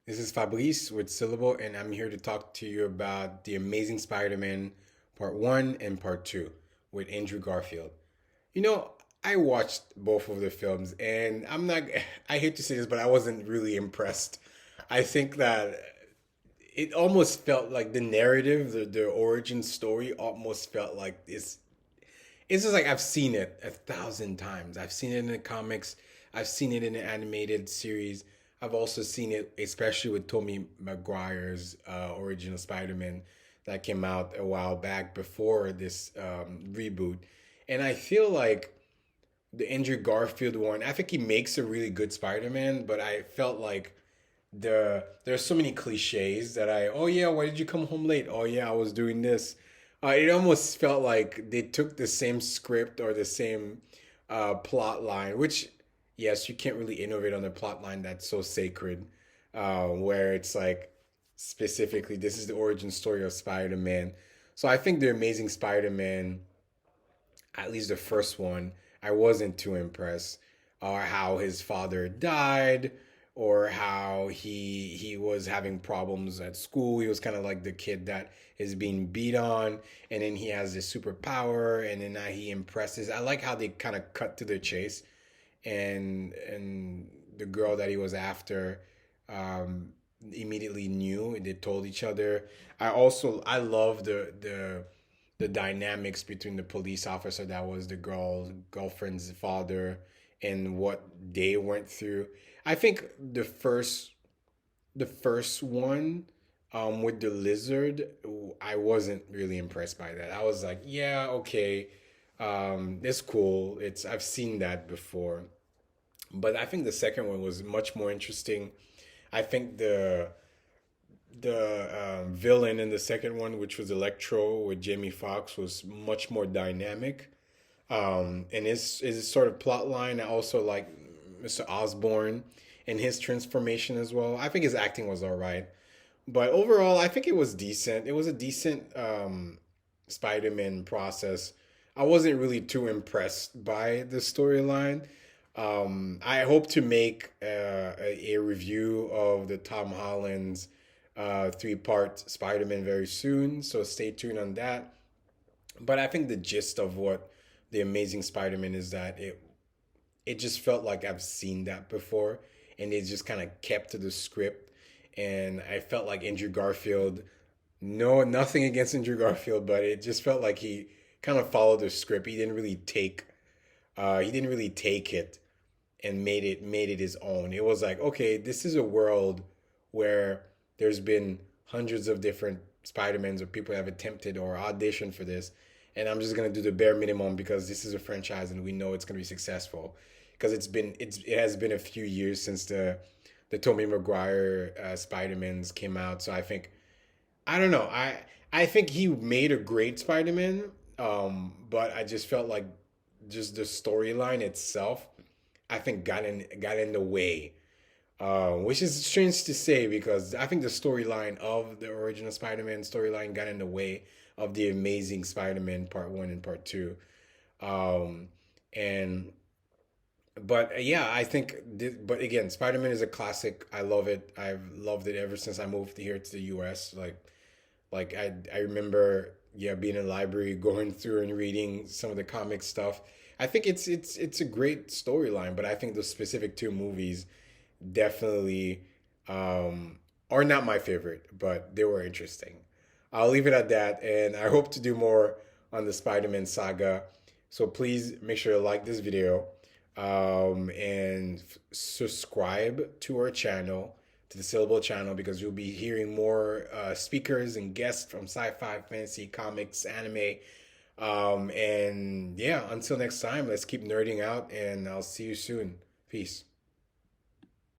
This is Fabrice with Syllable, and I'm here to talk to you about The Amazing Spider Man Part 1 and Part 2 with Andrew Garfield. You know, I watched both of the films, and I hate to say this, but I wasn't really impressed. I think that it almost felt like the narrative, the origin story almost felt like it's just like I've seen it 1,000 times. I've seen it in the comics. I've seen it in the animated series. I've also seen it, especially with Tobey Maguire's original Spider-Man that came out a while back before this reboot. And I feel like the Andrew Garfield one, I think he makes a really good Spider-Man, but I felt like there's so many cliches that oh yeah, why did you come home late? Oh yeah, I was doing this. It almost felt like they took the same script or the same plot line, which yes, you can't really innovate on a plot line that's so sacred, where it's like specifically this is the origin story of Spider-Man. So I think the Amazing Spider-Man, at least the first one, I wasn't too impressed. Or how his father died, or how he was having problems at school. He was kind of like the kid that is being beat on, and then he has this superpower, and then now he impresses. I like how they kind of cut to the chase, and the girl that he was after um, immediately knew, and they told each other. I love the dynamics between the police officer that was the girlfriend's father and what they went through. I think the first one with the lizard, I wasn't really impressed by that. I was like, yeah, okay, it's cool. I've seen that before, but I think the second one was much more interesting. I think the villain in the second one, which was Electro with Jamie Foxx, was much more dynamic. And his sort of plot line, I also like Mr. Osborn and his transformation as well. I think his acting was all right, but overall, I think it was decent. It was a decent Spider-Man process. I wasn't really too impressed by the storyline. I hope to make a review of the Tom Holland's three-part Spider-Man very soon, so stay tuned on that. But I think the gist of what the Amazing Spider-Man is that it just felt like I've seen that before, and they just kind of kept to the script. And I felt like Andrew Garfield. No, nothing against Andrew Garfield, but it just felt like he kind of followed the script. He didn't really take it and made it his own. It was like, okay, this is a world where there's been hundreds of different Spider-Mans or people have attempted or auditioned for this, and I'm just gonna do the bare minimum because this is a franchise and we know it's gonna be successful. Because it has been a few years since the Tobey Maguire Spider-Mans came out, so I don't know. I think he made a great Spider-Man, but I just felt like just the storyline itself, I think got in the way, which is strange to say because I think the storyline of the original Spider-Man storyline got in the way of the Amazing Spider-Man Part One and Part Two, um, and but yeah, but again, Spider-Man is a classic. I love it. I've loved it ever since I moved here to the US. Like I remember, yeah, being in the library, going through and reading some of the comic stuff. I think it's a great storyline, but I think the specific two movies definitely are not my favorite, but they were interesting. I'll leave it at that, and I hope to do more on the Spider-Man saga. So please make sure to like this video, and subscribe to our channel, to the Syllable channel, because you'll be hearing more speakers and guests from sci-fi, fantasy, comics, anime. And yeah, until next time, let's keep nerding out, and I'll see you soon. Peace.